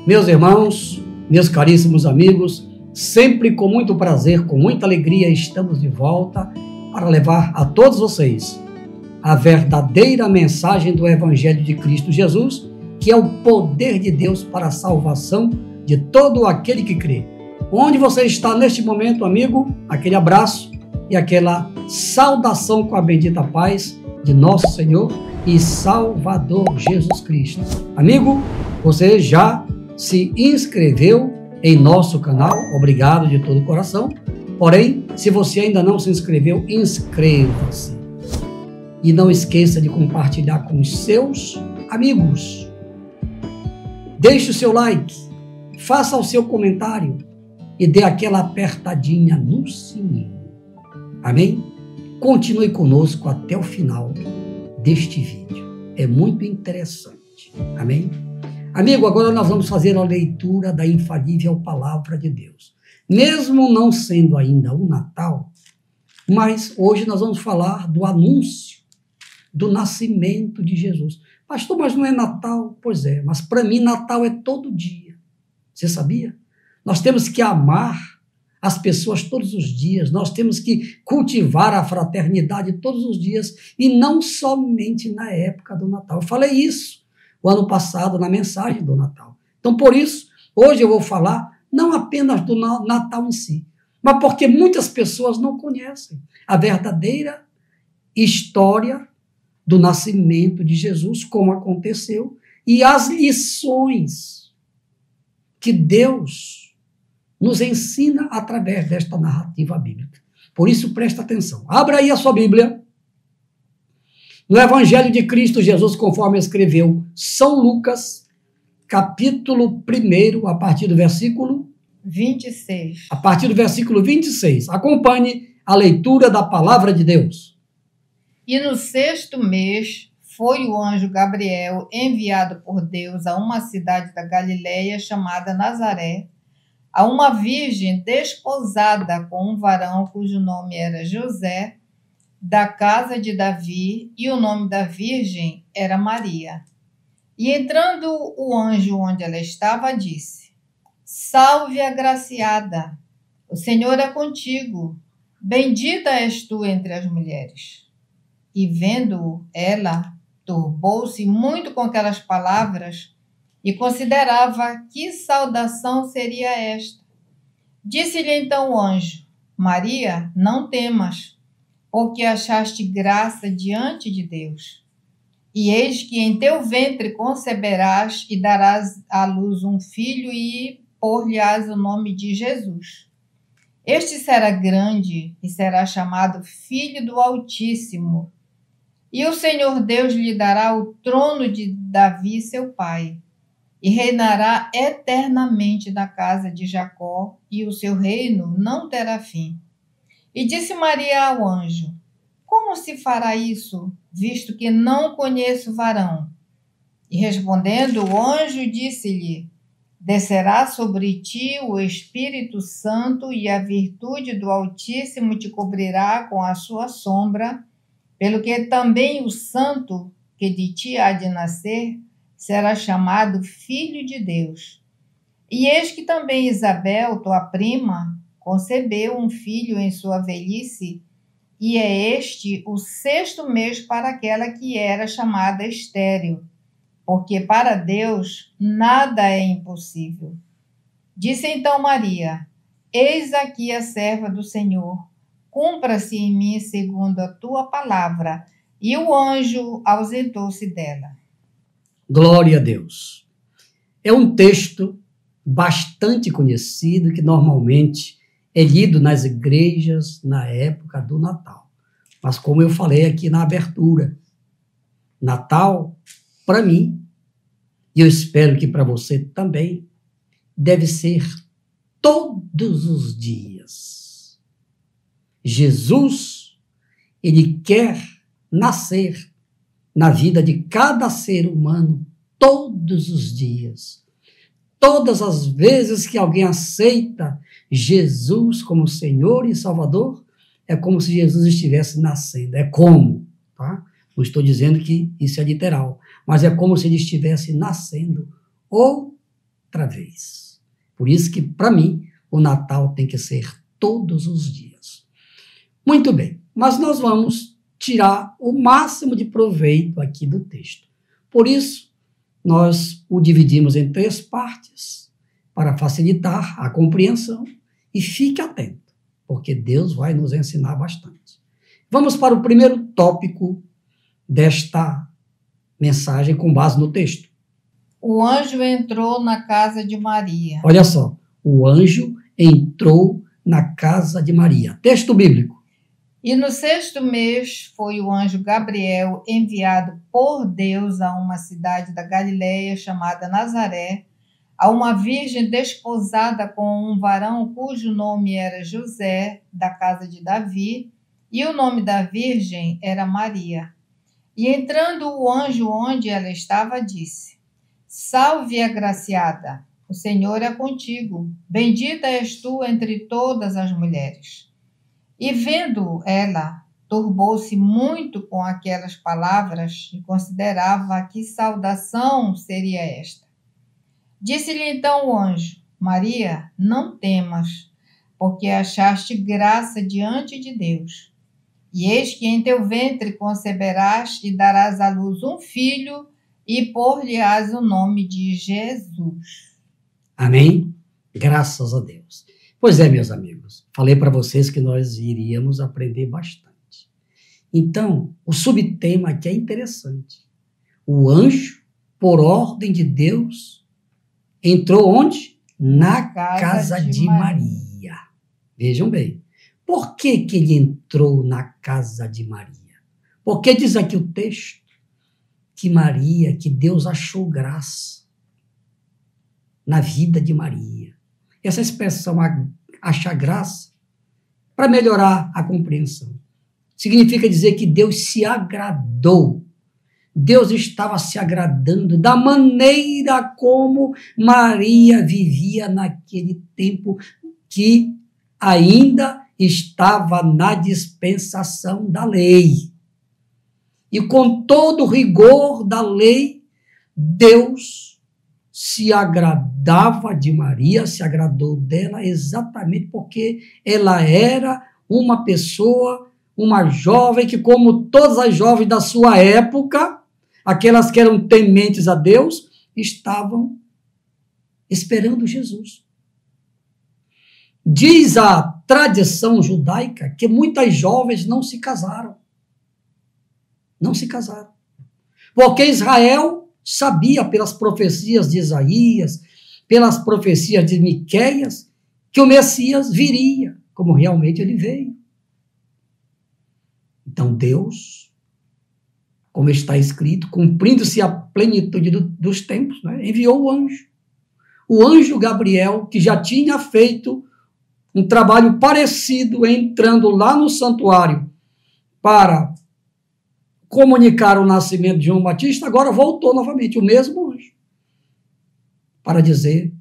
Meus irmãos, meus caríssimos amigos, sempre com muito prazer, com muita alegria, estamos de volta para levar a todos vocês a verdadeira mensagem do Evangelho de Cristo Jesus, que é o poder de Deus para a salvação de todo aquele que crê. Onde você está neste momento, amigo, aquele abraço e aquela saudação com a bendita paz de nosso Senhor e Salvador Jesus Cristo. Amigo, você já se inscreveu em nosso canal? Obrigado de todo o coração. Porém, se você ainda não se inscreveu, inscreva-se. E não esqueça de compartilhar com os seus amigos. Deixe o seu like, faça o seu comentário e dê aquela apertadinha no sininho. Amém? Continue conosco até o final deste vídeo. É muito interessante. Amém? Amigo, agora nós vamos fazer a leitura da infalível Palavra de Deus. Mesmo não sendo ainda o Natal, mas hoje nós vamos falar do anúncio do nascimento de Jesus. Pastor, mas não é Natal? Pois é, mas para mim Natal é todo dia. Você sabia? Nós temos que amar as pessoas todos os dias, nós temos que cultivar a fraternidade todos os dias e não somente na época do Natal. Eu falei isso o ano passado na mensagem do Natal. Então, por isso, hoje eu vou falar não apenas do Natal em si, mas porque muitas pessoas não conhecem a verdadeira história do nascimento de Jesus, como aconteceu, e as lições que Deus nos ensina através desta narrativa bíblica. Por isso, presta atenção. Abra aí a sua Bíblia. No Evangelho de Cristo Jesus, conforme escreveu São Lucas, capítulo 1, a partir do versículo 26. A partir do versículo 26. Acompanhe a leitura da Palavra de Deus. E no 6º mês foi o anjo Gabriel enviado por Deus a uma cidade da Galileia chamada Nazaré, a uma virgem desposada com um varão cujo nome era José, da casa de Davi, e o nome da virgem era Maria. E entrando o anjo onde ela estava, disse: Salve, agraciada, o Senhor é contigo, bendita és tu entre as mulheres. E vendo ela, turbou-se muito com aquelas palavras e considerava que saudação seria esta. Disse-lhe então o anjo: Maria, não temas, porque achaste graça diante de Deus. E eis que em teu ventre conceberás e darás à luz um filho e pôr-lhe-ás o nome de Jesus. Este será grande e será chamado Filho do Altíssimo. E o Senhor Deus lhe dará o trono de Davi, seu pai, e reinará eternamente na casa de Jacó, e o seu reino não terá fim. E disse Maria ao anjo: Como se fará isso, visto que não conheço varão? E respondendo, o anjo disse-lhe: Descerá sobre ti o Espírito Santo, e a virtude do Altíssimo te cobrirá com a sua sombra, pelo que também o santo que de ti há de nascer será chamado Filho de Deus. E eis que também Isabel, tua prima, concebeu um filho em sua velhice, e é este o 6º mês para aquela que era chamada estéril, porque para Deus nada é impossível. Disse então Maria: Eis aqui a serva do Senhor, cumpra-se em mim segundo a tua palavra. E o anjo ausentou-se dela. Glória a Deus. É um texto bastante conhecido que normalmente é lido nas igrejas na época do Natal. Mas como eu falei aqui na abertura, Natal, para mim, e eu espero que para você também, deve ser todos os dias. Jesus, ele quer nascer na vida de cada ser humano todos os dias. Todas as vezes que alguém aceita Jesus como Senhor e Salvador, é como se Jesus estivesse nascendo. É como, tá? Não estou dizendo que isso é literal, mas é como se ele estivesse nascendo ou outra vez. Por isso que, para mim, o Natal tem que ser todos os dias. Muito bem, mas nós vamos tirar o máximo de proveito aqui do texto. Por isso, nós o dividimos em 3 partes, para facilitar a compreensão, e fique atento, porque Deus vai nos ensinar bastante. Vamos para o primeiro tópico desta mensagem com base no texto. O anjo entrou na casa de Maria. Olha só, o anjo entrou na casa de Maria. Texto bíblico. E no 6º mês foi o anjo Gabriel enviado por Deus a uma cidade da Galileia chamada Nazaré, a uma virgem desposada com um varão cujo nome era José, da casa de Davi, e o nome da virgem era Maria. E entrando o anjo onde ela estava, disse: Salve, agraciada, o Senhor é contigo, bendita és tu entre todas as mulheres. E vendo ela, turbou-se muito com aquelas palavras e considerava que saudação seria esta. Disse-lhe então o anjo: Maria, não temas, porque achaste graça diante de Deus. E eis que em teu ventre conceberás e darás à luz um filho, e pôr-lhe-ás o nome de Jesus. Amém? Graças a Deus. Pois é, meus amigos, falei para vocês que nós iríamos aprender bastante. Então, o subtema aqui é interessante. O anjo, por ordem de Deus, entrou onde? Na casa de Maria. Vejam bem. Por que ele entrou na casa de Maria? Porque diz aqui o texto que Maria, que Deus achou graça na vida de Maria. Essa expressão, achar graça, para melhorar a compreensão, significa dizer que Deus se agradou. Deus estava se agradando da maneira como Maria vivia naquele tempo que ainda estava na dispensação da lei. E com todo o rigor da lei, Deus se agradava de Maria, se agradou dela exatamente porque ela era uma pessoa, uma jovem que, como todas as jovens da sua época, aquelas que eram tementes a Deus, estavam esperando Jesus. Diz a tradição judaica que muitas jovens não se casaram. Não se casaram. Porque Israel sabia pelas profecias de Isaías, pelas profecias de Miqueias, que o Messias viria, como realmente ele veio. Então Deus, como está escrito, cumprindo-se a plenitude dos tempos, né, enviou o anjo. O anjo Gabriel, que já tinha feito um trabalho parecido, entrando lá no santuário para comunicar o nascimento de João Batista, agora voltou novamente, o mesmo anjo, para dizer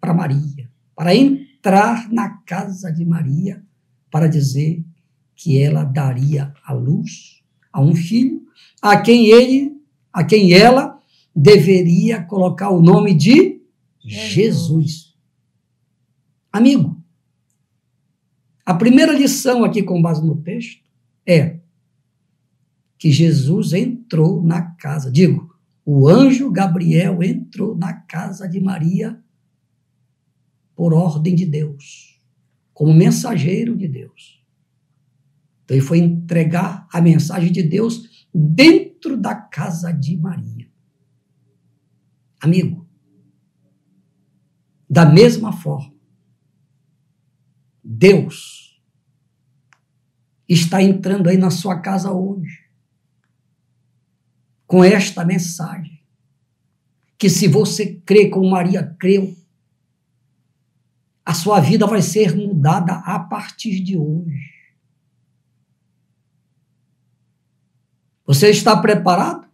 para Maria, para entrar na casa de Maria, para dizer que ela daria à luz a um filho, a quem ela deveria colocar o nome de Jesus. Amigo, a primeira lição aqui com base no texto é que Jesus entrou na casa. Digo, o anjo Gabriel entrou na casa de Maria por ordem de Deus, como mensageiro de Deus. Então ele foi entregar a mensagem de Deus dentro da casa de Maria. Amigo, da mesma forma, Deus está entrando aí na sua casa hoje, com esta mensagem, que se você crê como Maria creu, a sua vida vai ser mudada a partir de hoje. Você está preparado?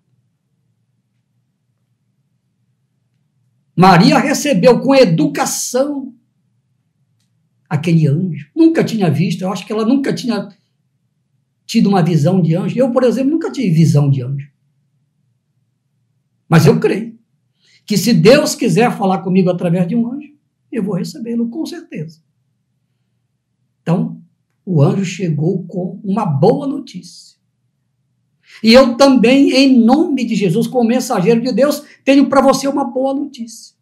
Maria recebeu com educação aquele anjo. Nunca tinha visto, eu acho que ela nunca tinha tido uma visão de anjo. Eu, por exemplo, nunca tive visão de anjo. Mas eu creio que se Deus quiser falar comigo através de um anjo, eu vou recebê-lo com certeza. Então, o anjo chegou com uma boa notícia. E eu também, em nome de Jesus, como mensageiro de Deus, tenho para você uma boa notícia.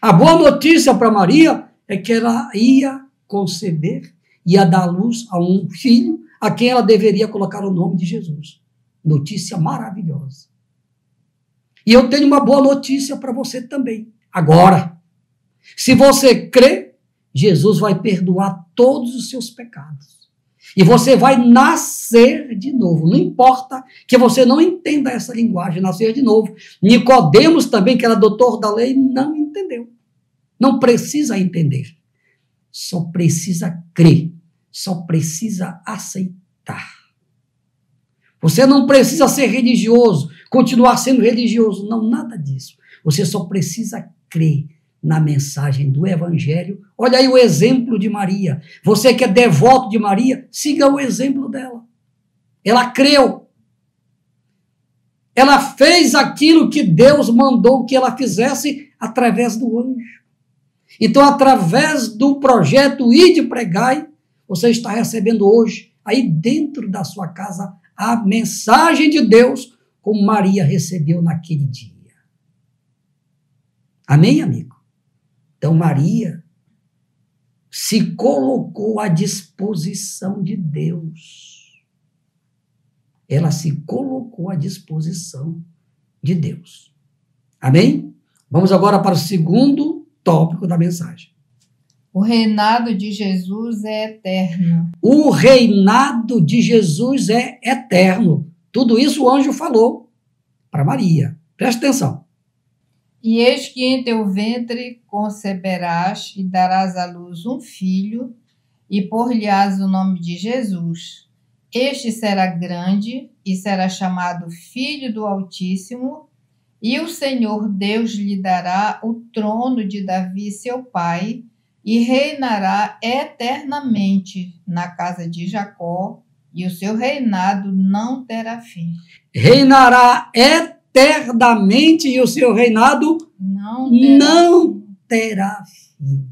A boa notícia para Maria é que ela ia conceber, ia dar luz a um filho a quem ela deveria colocar o nome de Jesus. Notícia maravilhosa. E eu tenho uma boa notícia para você também. Agora, se você crê, Jesus vai perdoar todos os seus pecados. E você vai nascer de novo. Não importa que você não entenda essa linguagem, nascer de novo. Nicodemos também, que era doutor da lei, não entendeu. Não precisa entender. Só precisa crer. Só precisa aceitar. Você não precisa ser religioso, continuar sendo religioso. Não, nada disso. Você só precisa crer na mensagem do Evangelho. Olha aí o exemplo de Maria. Você que é devoto de Maria, siga o exemplo dela. Ela creu. Ela fez aquilo que Deus mandou que ela fizesse através do anjo. Então, através do projeto Ide Pregai, você está recebendo hoje, aí dentro da sua casa, a mensagem de Deus, como Maria recebeu naquele dia. Amém, amigo? Então, Maria se colocou à disposição de Deus. Ela se colocou à disposição de Deus. Amém? Vamos agora para o segundo tópico da mensagem. O reinado de Jesus é eterno. O reinado de Jesus é eterno. Tudo isso o anjo falou para Maria. Presta atenção. E eis que em teu ventre conceberás e darás à luz um filho, e por-lhe-ás o nome de Jesus. Este será grande e será chamado Filho do Altíssimo, e o Senhor Deus lhe dará o trono de Davi, seu pai, e reinará eternamente na casa de Jacó, e o seu reinado não terá fim. Reinará eternamente e o seu reinado não terá fim.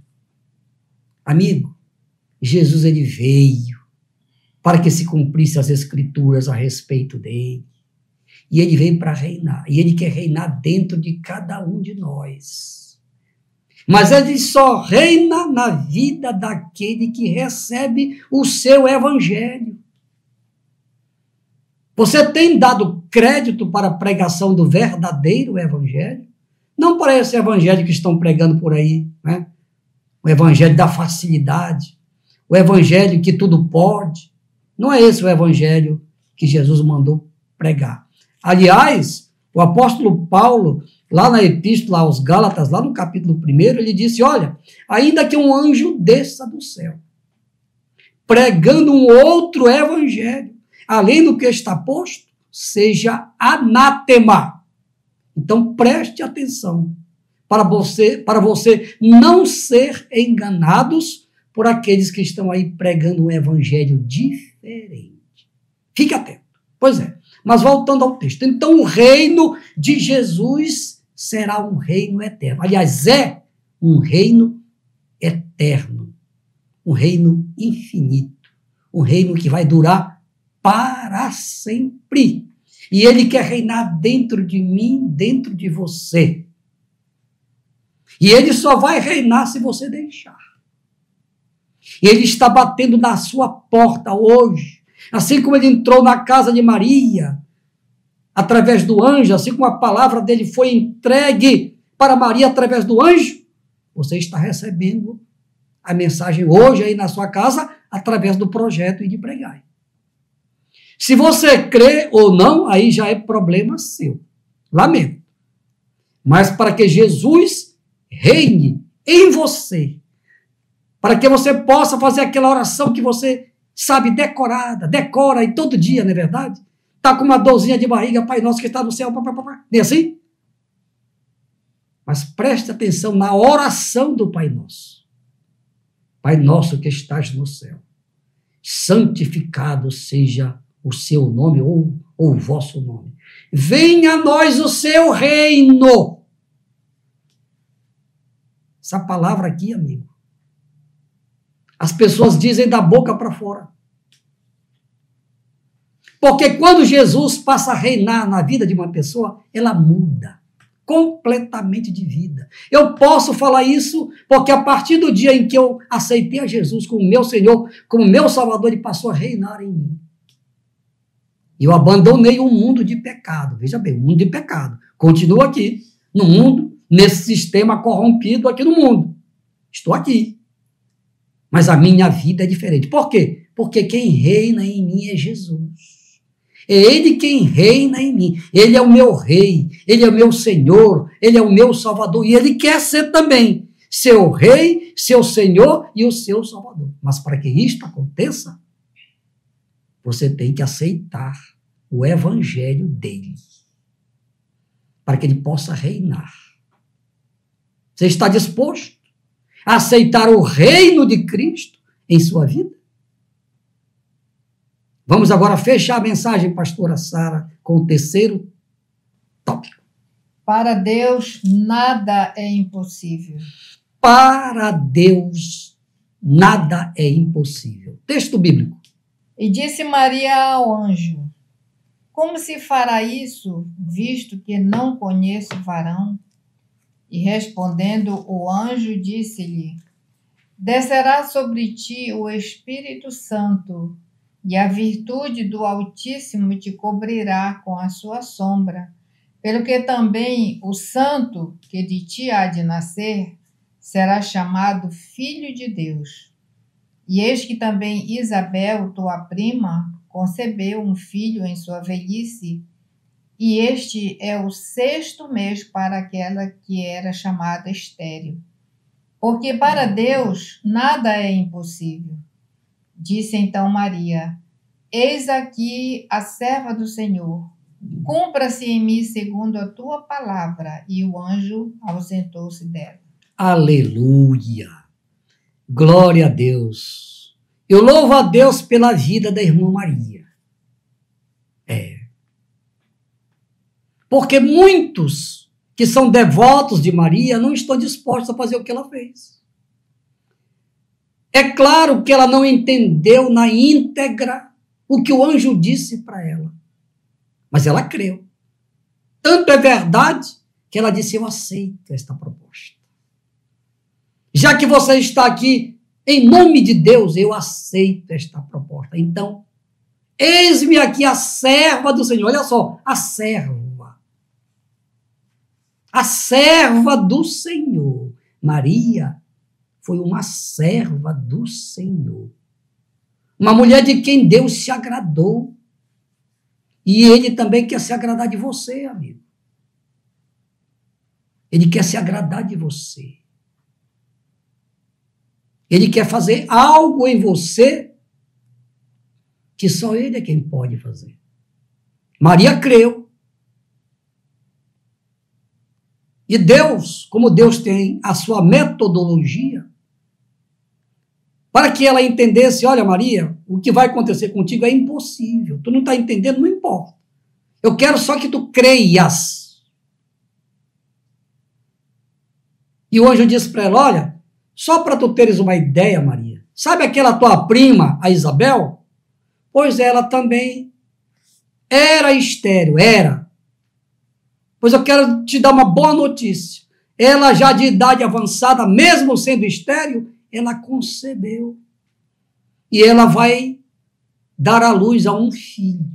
Amigo, Jesus ele veio para que se cumprisse as escrituras a respeito dele. E ele veio para reinar. E ele quer reinar dentro de cada um de nós. Mas ele só reina na vida daquele que recebe o seu evangelho. Você tem dado crédito para a pregação do verdadeiro evangelho? Não para esse evangelho que estão pregando por aí, né? O evangelho da facilidade, o evangelho que tudo pode. Não é esse o evangelho que Jesus mandou pregar. Aliás, o apóstolo Paulo, lá na epístola aos Gálatas, lá no capítulo 1, ele disse, olha, ainda que um anjo desça do céu, pregando um outro evangelho, além do que está posto, seja anátema. Então, preste atenção para você não ser enganados por aqueles que estão aí pregando um evangelho diferente. Fique atento. Pois é, mas voltando ao texto. Então, o reino de Jesus será um reino eterno. Aliás, é um reino eterno, um reino infinito, um reino que vai durar para sempre. E ele quer reinar dentro de mim, dentro de você. E ele só vai reinar se você deixar. E ele está batendo na sua porta hoje. Assim como ele entrou na casa de Maria, através do anjo, assim como a palavra dele foi entregue para Maria através do anjo, você está recebendo a mensagem hoje aí na sua casa, através do projeto Ide Pregai. Se você crê ou não, aí já é problema seu. Lamento. Mas para que Jesus reine em você, para que você possa fazer aquela oração que você sabe decorada, decora e todo dia, não é verdade? Está com uma dorzinha de barriga, Pai Nosso que está no céu, não é assim? Mas preste atenção na oração do Pai Nosso. Pai Nosso que estás no céu, santificado seja o seu nome, ou ou o vosso nome. Venha a nós o seu reino. Essa palavra aqui, amigo, as pessoas dizem da boca para fora. Porque quando Jesus passa a reinar na vida de uma pessoa, ela muda completamente de vida. Eu posso falar isso porque a partir do dia em que eu aceitei a Jesus como meu Senhor, como meu Salvador, ele passou a reinar em mim. Eu abandonei um mundo de pecado. Veja bem, um mundo de pecado. Continuo aqui, no mundo, nesse sistema corrompido aqui no mundo. Estou aqui. Mas a minha vida é diferente. Por quê? Porque quem reina em mim é Jesus. É Ele quem reina em mim. Ele é o meu rei, Ele é o meu Senhor, Ele é o meu Salvador. E Ele quer ser também seu rei, seu Senhor e o seu Salvador. Mas para que isto aconteça, você tem que aceitar o evangelho dele, para que ele possa reinar. Você está disposto a aceitar o reino de Cristo em sua vida? Vamos agora fechar a mensagem, pastora Sara, com o terceiro tópico. Para Deus, nada é impossível. Para Deus, nada é impossível. Texto bíblico. E disse Maria ao anjo: como se fará isso, visto que não conheço varão? E respondendo o anjo, disse-lhe: descerá sobre ti o Espírito Santo, e a virtude do Altíssimo te cobrirá com a sua sombra, pelo que também o santo que de ti há de nascer será chamado Filho de Deus. E eis que também Isabel, tua prima, concebeu um filho em sua velhice, e este é o 6º mês para aquela que era chamada estéril. Porque para Deus nada é impossível. Disse então Maria: eis aqui a serva do Senhor, cumpra-se em mim segundo a tua palavra. E o anjo ausentou-se dela. Aleluia! Glória a Deus! Eu louvo a Deus pela vida da irmã Maria. Porque muitos que são devotos de Maria não estão dispostos a fazer o que ela fez. É claro que ela não entendeu na íntegra o que o anjo disse para ela. Mas ela creu. Tanto é verdade que ela disse: eu aceito esta proposta. Já que você está aqui, em nome de Deus, eu aceito esta proposta. Então, eis-me aqui a serva do Senhor. Olha só, a serva. A serva do Senhor. Maria foi uma serva do Senhor. Uma mulher de quem Deus se agradou. E Ele também quer se agradar de você, amigo. Ele quer se agradar de você. Ele quer fazer algo em você que só Ele é quem pode fazer. Maria creu. E Deus, como Deus tem a sua metodologia, para que ela entendesse: olha, Maria, o que vai acontecer contigo é impossível. Tu não está entendendo, não importa. Eu quero só que tu creias. E o anjo disse para ela: olha, só para tu teres uma ideia, Maria, sabe aquela tua prima, a Isabel? Pois ela também era estéril, era. Pois eu quero te dar uma boa notícia. Ela já de idade avançada, mesmo sendo estéril, ela concebeu. E ela vai dar à luz a um filho.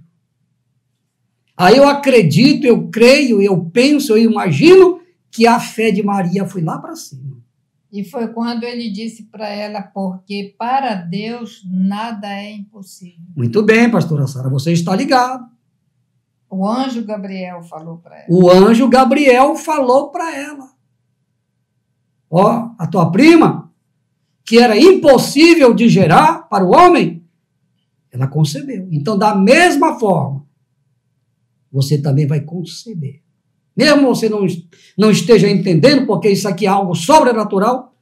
Aí eu acredito, eu creio, eu penso, eu imagino que a fé de Maria foi lá para cima. E foi quando ele disse para ela: porque para Deus nada é impossível. Muito bem, pastora Sara, você está ligado. O anjo Gabriel falou para ela. O anjo Gabriel falou para ela: ó, a tua prima, que era impossível de gerar para o homem, ela concebeu. Então, da mesma forma, você também vai conceber. Mesmo você não esteja entendendo, porque isso aqui é algo sobrenatural,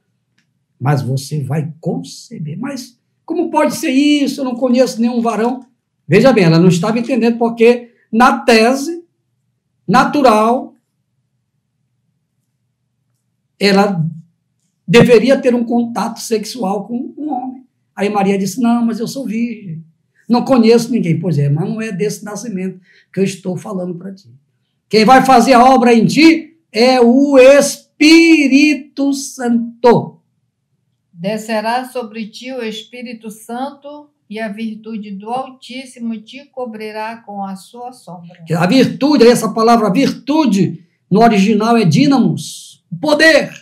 mas você vai conceber. Mas como pode ser isso? Eu não conheço nenhum varão. Veja bem, ela não estava entendendo porque na tese natural, ela deveria ter um contato sexual com um homem. Aí Maria disse, não, mas eu sou virgem, não conheço ninguém. Pois é, mas não é desse nascimento que eu estou falando para ti. Quem vai fazer a obra em ti é o Espírito Santo. Descerá sobre ti o Espírito Santo e a virtude do Altíssimo te cobrirá com a sua sombra. A virtude, essa palavra virtude, no original é dínamos, poder.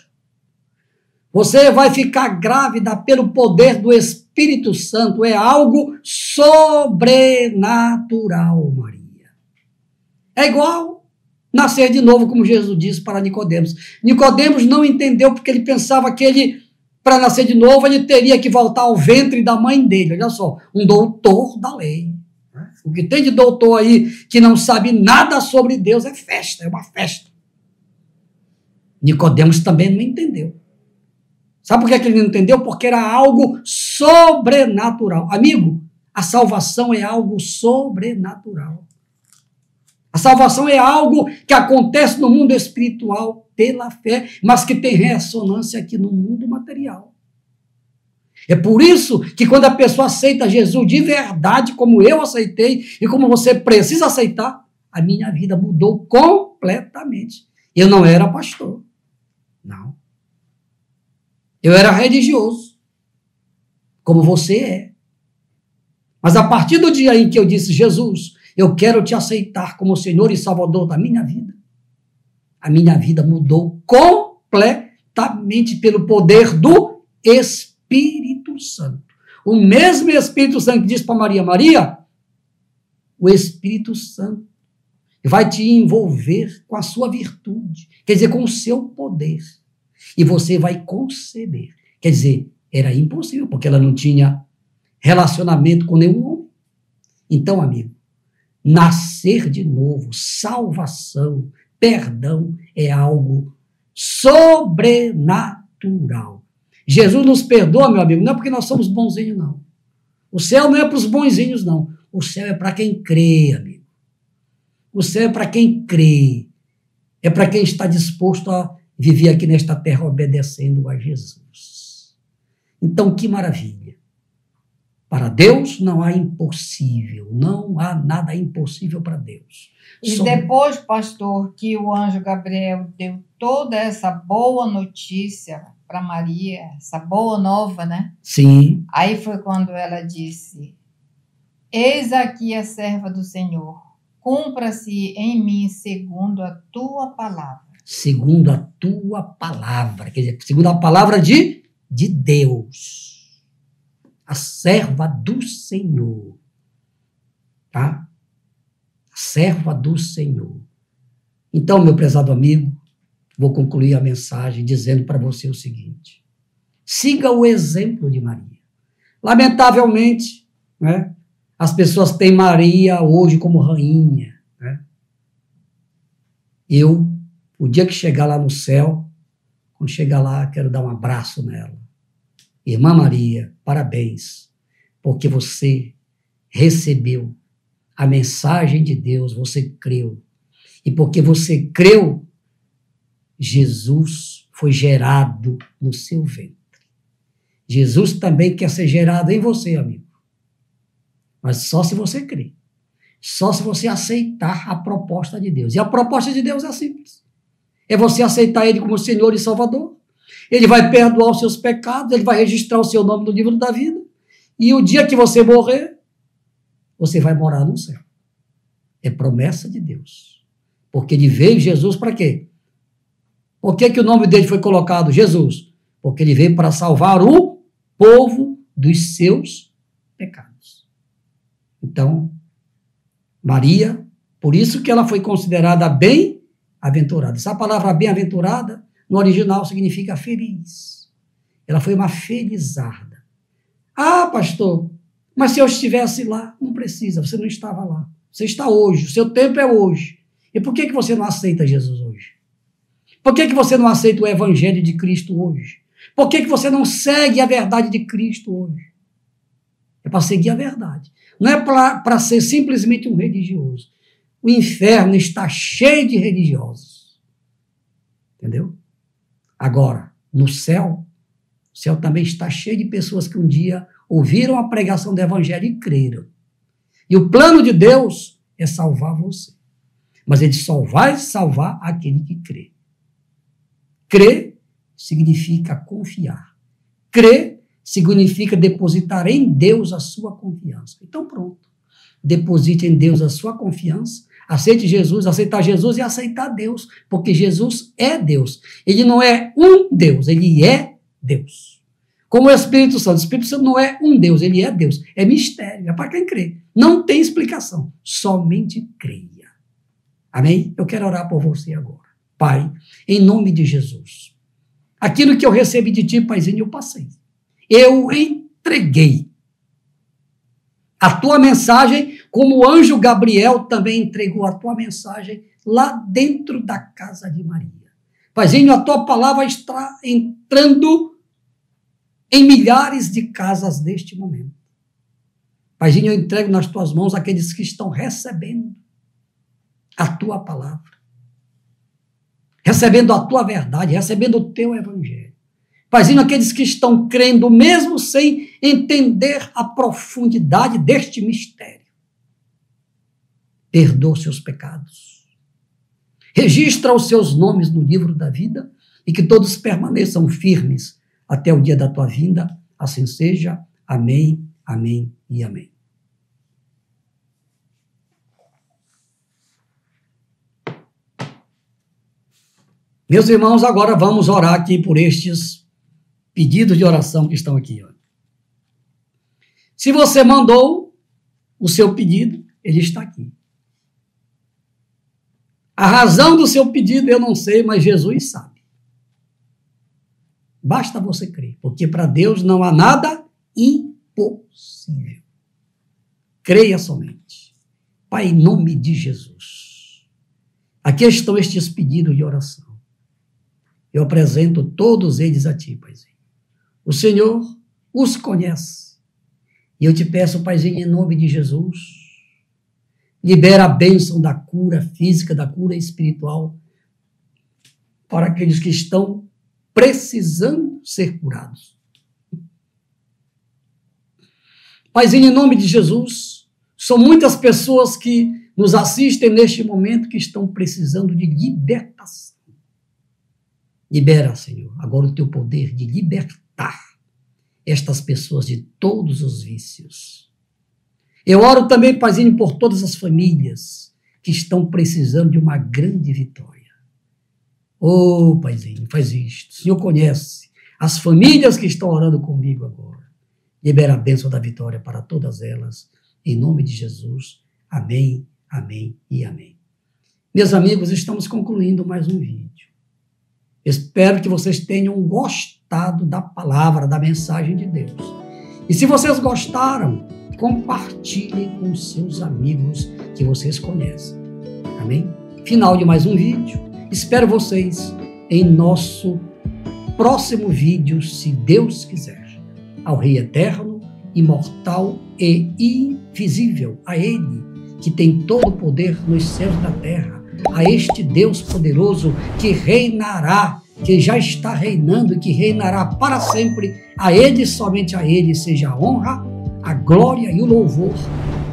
Você vai ficar grávida pelo poder do Espírito Santo. É algo sobrenatural, Maria. É igual nascer de novo, como Jesus disse para Nicodemos. Nicodemos não entendeu porque ele pensava que ele, para nascer de novo, ele teria que voltar ao ventre da mãe dele. Olha só, um doutor da lei. O que tem de doutor aí que não sabe nada sobre Deus é festa, é uma festa. Nicodemos também não entendeu. Sabe por que ele não entendeu? Porque era algo sobrenatural. Amigo, a salvação é algo sobrenatural. A salvação é algo que acontece no mundo espiritual pela fé, mas que tem ressonância aqui no mundo material. É por isso que quando a pessoa aceita Jesus de verdade, como eu aceitei e como você precisa aceitar, a minha vida mudou completamente. Eu não era pastor. Não. Eu era religioso, como você é. Mas a partir do dia em que eu disse, Jesus, eu quero te aceitar como Senhor e Salvador da minha vida, a minha vida mudou completamente pelo poder do Espírito Santo. O mesmo Espírito Santo que disse para Maria, Maria, o Espírito Santo vai te envolver com a sua virtude, quer dizer, com o seu poder. E você vai conceber. Quer dizer, era impossível, porque ela não tinha relacionamento com nenhum homem. Então, amigo, nascer de novo, salvação, perdão, é algo sobrenatural. Jesus nos perdoa, meu amigo, não é porque nós somos bonzinhos, não. O céu não é para os bonzinhos, não. O céu é para quem crê, amigo. O céu é para quem crê. É para quem está disposto a viver aqui nesta terra obedecendo a Jesus. Então, que maravilha. Para Deus não há impossível, não há nada impossível para Deus. E depois, pastor, que o anjo Gabriel deu toda essa boa notícia para Maria, essa boa nova, né? Sim. Aí foi quando ela disse, eis aqui a serva do Senhor, cumpra-se em mim segundo a tua palavra. Segundo a tua palavra, quer dizer, segundo a palavra de Deus, a serva do Senhor, tá? A serva do Senhor. Então, meu prezado amigo, vou concluir a mensagem dizendo para você o seguinte, siga o exemplo de Maria. Lamentavelmente, né, as pessoas têm Maria hoje como rainha, né? O dia que chegar lá no céu, quando chegar lá, quero dar um abraço nela. Irmã Maria, parabéns, porque você recebeu a mensagem de Deus, você creu. E porque você creu, Jesus foi gerado no seu ventre. Jesus também quer ser gerado em você, amigo. Mas só se você crer. Só se você aceitar a proposta de Deus. E a proposta de Deus é simples. É você aceitar Ele como Senhor e Salvador. Ele vai perdoar os seus pecados, Ele vai registrar o seu nome no livro da vida. E o dia que você morrer, você vai morar no céu. É promessa de Deus. Porque Ele veio, Jesus, para quê? Por que o nome dele foi colocado Jesus? Porque Ele veio para salvar o povo dos seus pecados. Então, Maria, por isso que ela foi considerada bem-aventurada. Essa palavra bem-aventurada, no original, significa feliz. Ela foi uma felizarda. Ah, pastor, mas se eu estivesse lá, não precisa, você não estava lá. Você está hoje, o seu tempo é hoje. E por que você não aceita Jesus hoje? Por que você não aceita o Evangelho de Cristo hoje? Por que você não segue a verdade de Cristo hoje? É para seguir a verdade. Não é para ser simplesmente um religioso. o inferno está cheio de religiosos. Entendeu? Agora, no céu, o céu também está cheio de pessoas que um dia ouviram a pregação do evangelho e creram. E o plano de Deus é salvar você. Mas ele só vai salvar aquele que crê. Crer significa confiar. Crer significa depositar em Deus a sua confiança. Então pronto. Deposite em Deus a sua confiança. Aceite Jesus, aceitar Jesus e aceitar Deus. Porque Jesus é Deus. Ele não é um Deus, ele é Deus. Como o Espírito Santo. O Espírito Santo não é um Deus, ele é Deus. É mistério, é para quem crê. Não tem explicação. Somente creia. Amém? Eu quero orar por você agora. Pai, em nome de Jesus, aquilo que eu recebi de ti, Paizinho, eu passei. Eu entreguei a tua mensagem, como o anjo Gabriel também entregou a tua mensagem lá dentro da casa de Maria. Paizinho, a tua palavra está entrando em milhares de casas neste momento. Paizinho, eu entrego nas tuas mãos aqueles que estão recebendo a tua palavra, recebendo a tua verdade, recebendo o teu evangelho. Paizinho, aqueles que estão crendo, mesmo sem entender a profundidade deste mistério, perdoa os seus pecados, registra os seus nomes no livro da vida e que todos permaneçam firmes até o dia da tua vinda. Assim seja. Amém, amém e amém. Meus irmãos, agora vamos orar aqui por estes pedidos de oração que estão aqui. Ó. Se você mandou o seu pedido, ele está aqui. A razão do seu pedido eu não sei, mas Jesus sabe. Basta você crer, porque para Deus não há nada impossível. Creia somente. Pai, em nome de Jesus, aqui estão estes pedidos de oração. Eu apresento todos eles a ti, Paizinho. O Senhor os conhece. E eu te peço, Paizinho, em nome de Jesus, libera a bênção da cura física, da cura espiritual, para aqueles que estão precisando ser curados. Paizinho, em nome de Jesus, são muitas pessoas que nos assistem neste momento que estão precisando de libertação. Libera, Senhor, agora o teu poder de libertar estas pessoas de todos os vícios. Eu oro também, Paizinho, por todas as famílias que estão precisando de uma grande vitória. Oh, Paizinho, faz isto. O Senhor conhece as famílias que estão orando comigo agora. Libera a bênção da vitória para todas elas. Em nome de Jesus. Amém, amém e amém. Meus amigos, estamos concluindo mais um vídeo. Espero que vocês tenham gostado da palavra, da mensagem de Deus. E se vocês gostaram, compartilhem com seus amigos que vocês conhecem. Amém? Final de mais um vídeo. Espero vocês em nosso próximo vídeo, se Deus quiser. Ao Rei Eterno, imortal e invisível, a Ele que tem todo o poder nos céus e na terra, a este Deus poderoso que reinará, que já está reinando e que reinará para sempre, a Ele, somente a Ele, seja a honra, a glória e o louvor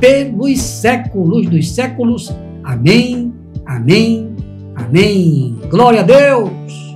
pelos séculos dos séculos. Amém, amém, amém. Glória a Deus!